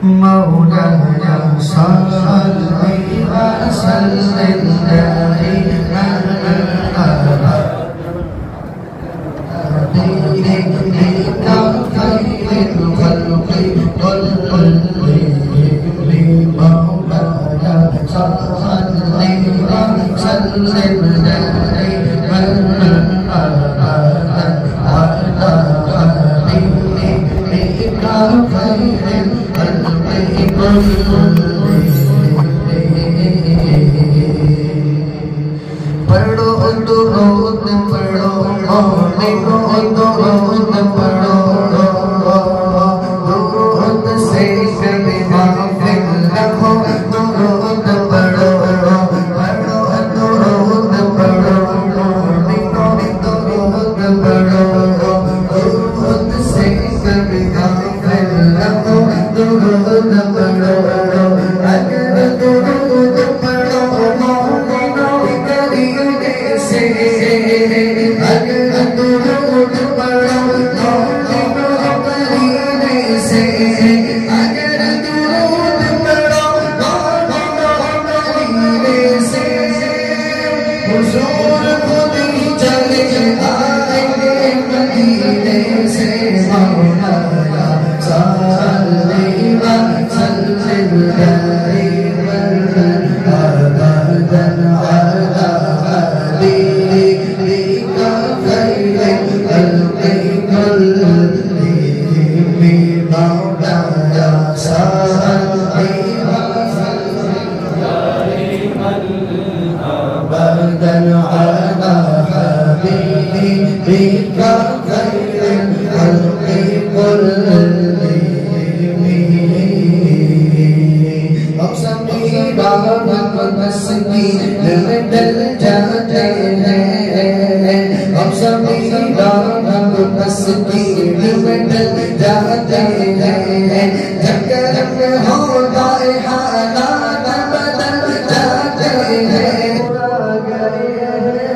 مولانا صل وسلم دائما أبدا حبيبك خير الخلق كلهم مولانا صل وسلم دائما أبدا على حبيبك خير پڑھو درود پڑھو درود پڑھو درود سے کبھی غافل نہ ہو درود پڑھو پڑھو درود پڑھو درود پڑھو درود سے کبھی غافل نہ ہو درود پڑھو اگر درود پڑھو مومنوں کرینے سے اگر درود پڑھو مومنوں کرینے سے اگر درود پڑھو مومنوں کرینے سے حضور خود ہی چلے آئیں گے مدینے سے مولانا صل وسلم دائما أبدا على حبيبك خير الخلق كلهم مولانا صل وسلم دائما أبدا على حبيبك خير الخلق كلهم مسکی میں ڈل جاتے ہیں ہم سبھی دانت مسکی میں ڈل جاتے ہیں چکر میں ہوتا ہے حالات بدل جاتے ہیں حضور آ گئے ہیں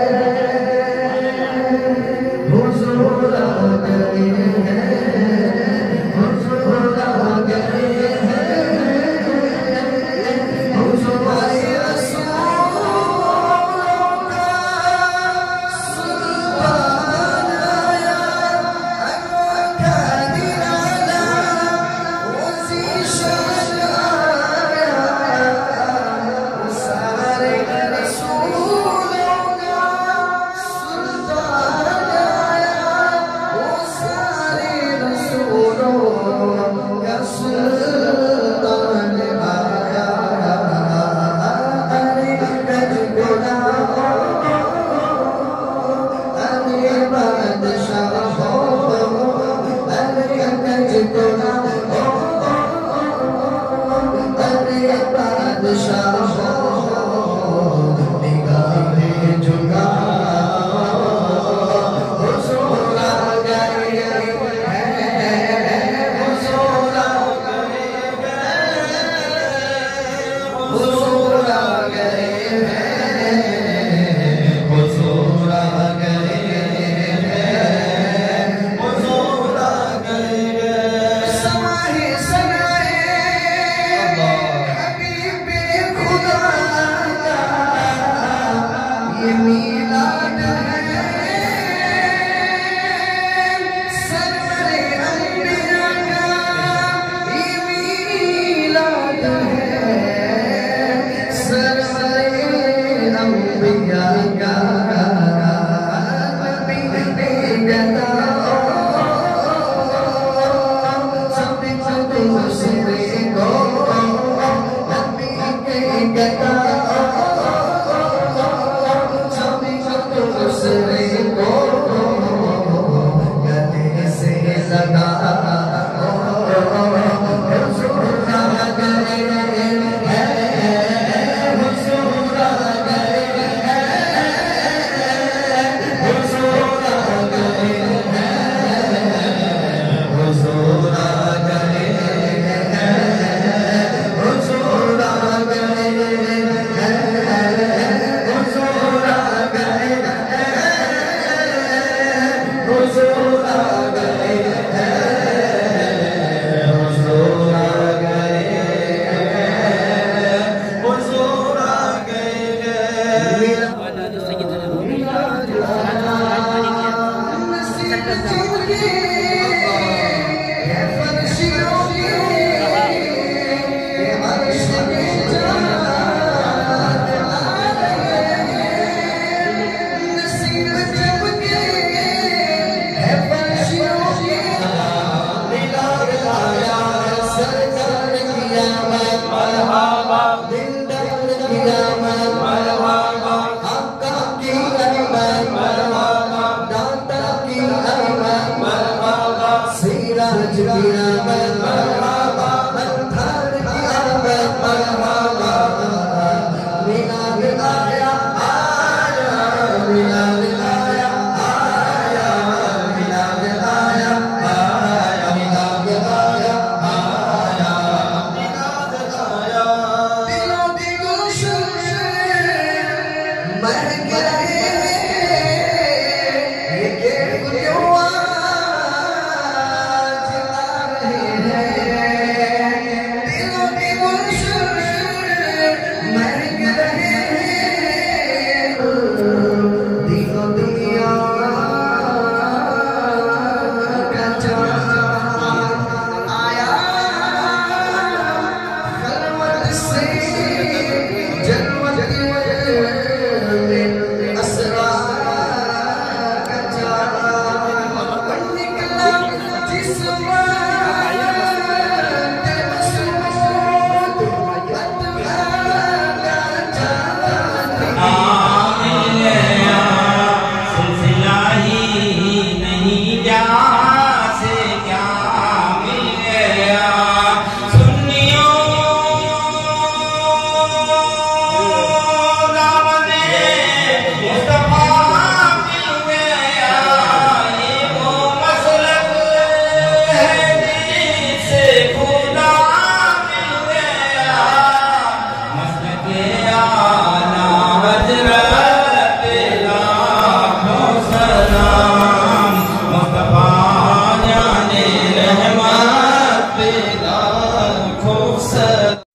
حضور آ گئے ہیں حضور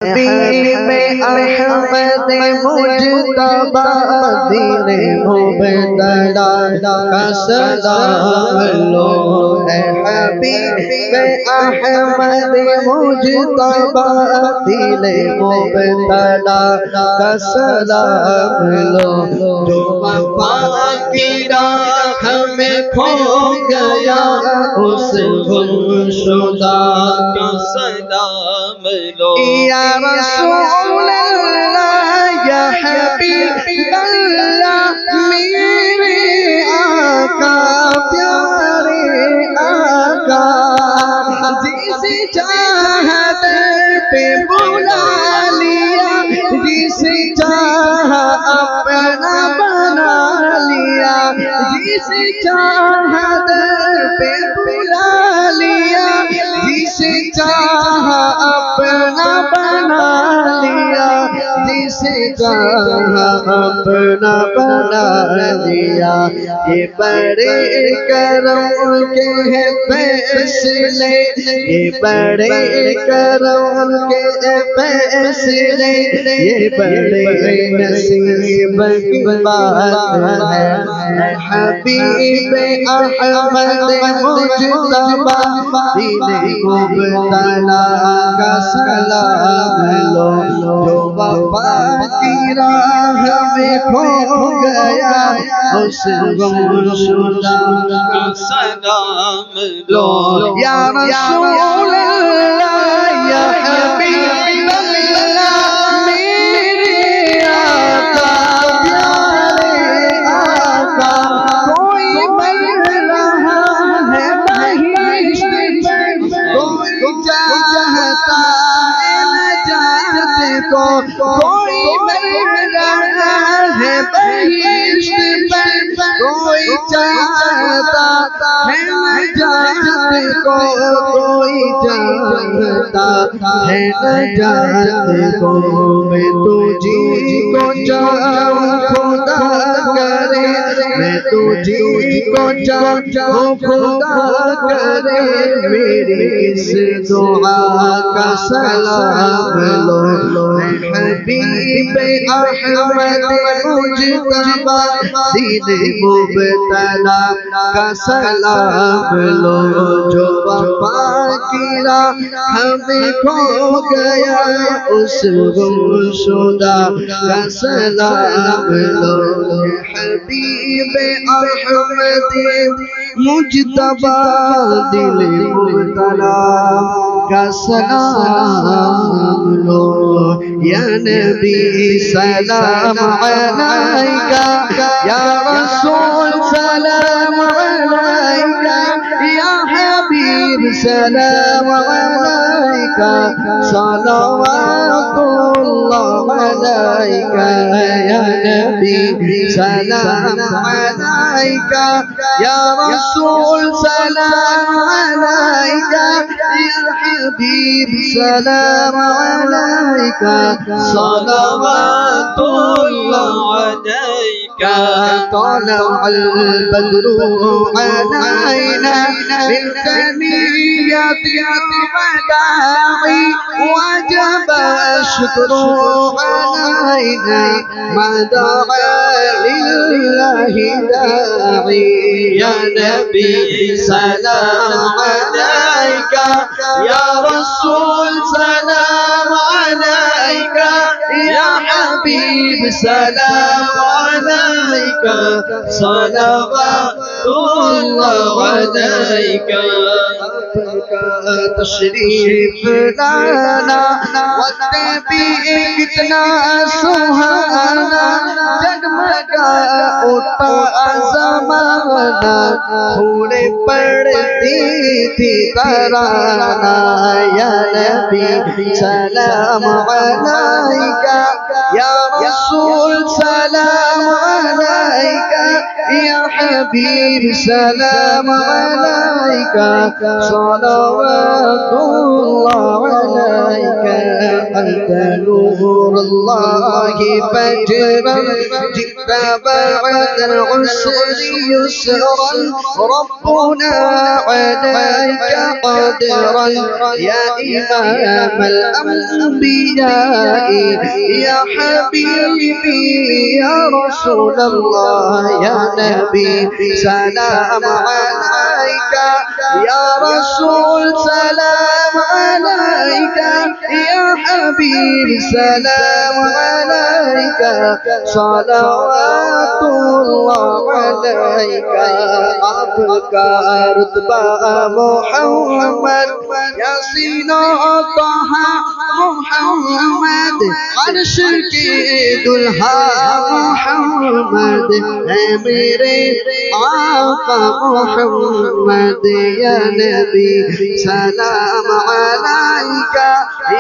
حبیب احمد مجتبی دل مبتلا کا سلام لو اے حبیب احمد مجتبی دل مبتلا کا سلام لو جو وفا کی راہ میں کھو گیا اس گمشدہ کا سلام لو یا رسول اللہ یا حبیب اللہ میرے آقا پیارے آقا جسے چاہا در پہ بلا لیا جسے چاہا اپنا بنا لیا جسے چاہا در پہ بلا لیا جسے چاہا اپنا بنا لیا جسے چاہا اپنا بنا لیا یہ بڑے کرم کے ہیں فیصلے یہ بڑے کرم کے ہیں فیصلے یہ بڑے نصیب کی بات ہے حبیب احمد مجتبی دل مبتلا کا سلام لو جو وفا کی راہ میں کھو گیا اس گمشدہ کا سلام لو یا رسول اللہ یا حبیب اللہ میرے آقا پیارے آقا کوئی مر رہا ہے بہشت میں کوئی چاہتا ہے نجات کو کوئی مر رہا ہے بہشت میں کوئی چاہتا ہے نجات کو کوئی چاہتا ہے نجات کو میں تجھی کو چاہوں خدا کرے میں تجھی کو چاہوں خدا کرے میری اس دعا کا سلام لو حبیب احمد مجتبی دل مبتلا کا سلام لو جو وفا کی راہ ہمیں کھو گیا اس گمشدہ کا سلام لو حبیب احمد مجتبی دل مبتلا کا سلام لو یا نبی سلام علیکہ یا رسول سلام علیکہ یا حبیب سلام علیکہ صلوات اللہ علیکہ یا نبی سلام علیکہ یا رسول سلام علیکہ یا حبیب سلام علیکہ صلوات اللہ علیکہ طلع البدر علينا من ثنيات الوداع وجب الشكر علينا ما دعا لله داعي يا نبي سلام عليك يا رسول سلام عليك يا حبيب سلام عليك صلوات الله عليك تشریف لانا وقت بھی کتنا سہانا جگمگا اٹھا زمانہ پھولے پڑتی تھی ترانہ یا نبی سلام علیکہ یا رسول سلام علیکہ یا حبیب سلام علیکہ صلوات اللہ علیکہ انت نور اللہ الله فجرا جئت بعد العسر يسرا ربنا عليك قدرا يا إمام الأنبياء يا حبيبي يا رسول الله يا نبي سلام عليك يا رسول سلام عليك يا حبيب سلام عليك صلوات الله عليك عبدك رتبة محمد ياسين طه محمد عرش کی دلہا محمد اے میرے آقا محمد یا نبی سلام علیکہ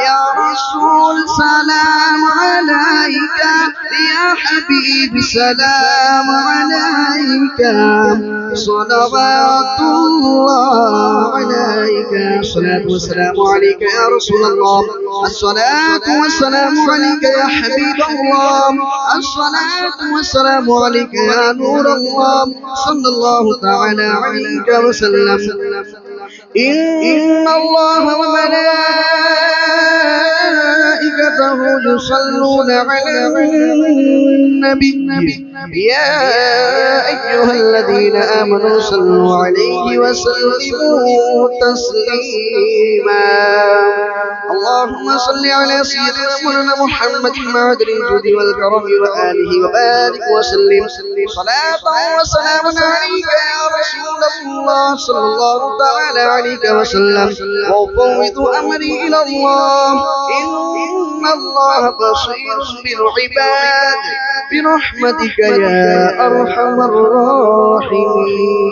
یا رسول سلام علیکہ یا حبیب سلام علیکہ صلوات اللہ علیکہ الصلاة والسلام علیکہ یا رسول اللہ الصلاة والسلام عليك يا حبيب الله الصلاة والسلام عليك يا نور الله صلى الله تعالى عليك وسلم إن الله وملائكته يصلون على النبي يا أيها الذين آمنوا صلوا عليه وسلموا تسليما اللهم صل على سيدنا مولانا محمد معدن الجود والكرم وآله وبارك وسلم صلاة وسلام عليك يا رسول الله صلى الله تعالى عليك وسلم وأفوض أمري إلى الله إن الله بصير بالعباد برحمتك يا أرحم الراحمين.